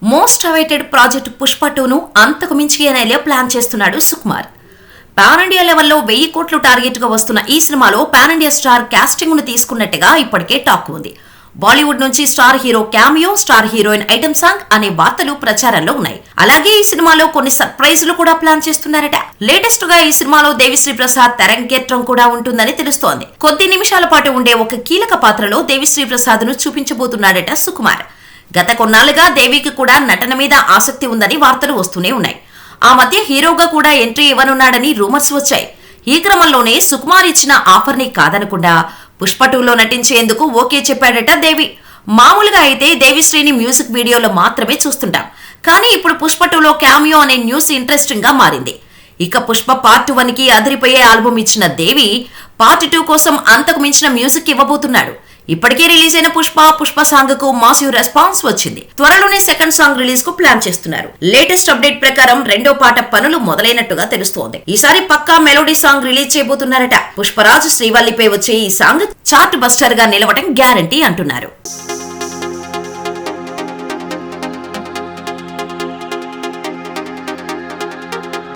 Most awaited project Pushpa 2ను అంతకు మించి plan చేస్తున్నాడు సుకుమార్. పాన్ ఇండియా లెవెల్లో 1000 కోట్లు టార్గెట్ గా వస్తున్న ఈ సినిమాలో పాన్ ఇండియా స్టార్ కాస్టింగ్ ను తీసుకున్నట్టుగా ఇప్పటికే టాక్ ఉంది. బాలీవుడ్ నుంచి star hero cameo, star heroine item song అనే వార్తలు ప్రచారంలో ఉన్నాయి. అలాగే ఈ సినిమాలో కొన్ని సర్ప్రైజ్లు కూడా ప్లాన్ చేస్తున్నారట. లేటెస్ట్ గా ఈ సినిమాలో దేవిశ్రీ ప్రసాద్ తెరంగేట్రం కూడా ఉంటుందని తెలుస్తోంది. కొద్ది నిమిషాల పాటు ఉండే ఒక కీలక పాత్రలో దేవిశ్రీ ప్రసాద్ ను చూపించబోతున్నాడట సుకుమార్. గత కొన్నాళ్లుగా దేవికి కూడా నటన మీద ఆసక్తి ఉందని వార్తలు వస్తూనే ఉన్నాయి. ఆ మధ్య హీరోగా కూడా ఎంట్రీ ఇవ్వనున్నాడని రూమర్స్ వచ్చాయి. ఈ క్రమంలోనే సుకుమార్ ఇచ్చిన ఆఫర్ ని కాదనకుండా పుష్ప 2లో నటించేందుకు ఓకే చెప్పాడట దేవి. మామూలుగా అయితే దేవిశ్రీని మ్యూజిక్ వీడియోలో మాత్రమే చూస్తుంటాం. కానీ ఇప్పుడు పుష్ప 2లో క్యామియో అనే న్యూస్ ఇంట్రెస్టింగ్ గా మారింది. ఇక పుష్ప పార్ట్ 1కి అదిరిపోయే ఆల్బమ్ ఇచ్చిన దేవి పార్ట్ 2 కోసం అంతకు మించిన మ్యూజిక్ ఇవ్వబోతున్నాడు. ఇప్పటికే రిలీజ్ అయిన పుష్ప సాంగ్ కు మాసివ్ రెస్పాన్స్ వచ్చింది. త్వరలోనే సెకండ్ సాంగ్ రిలీజ్ కు ప్లాన్ చేస్తున్నారు. లేటెస్ట్ అప్డేట్ ప్రకారం రెండో పాట పనులు మొదలైనట్టుగా తెలుస్తోంది. ఈసారి పక్కా మెలోడీ సాంగ్ రిలీజ్ చేయబోతున్నారట. పుష్పరాజ్ శ్రీవల్లిపై వచ్చే ఈ సాంగ్ చార్ట్ బస్టర్ గా నిలవటం గ్యారంటీ అంటున్నారు.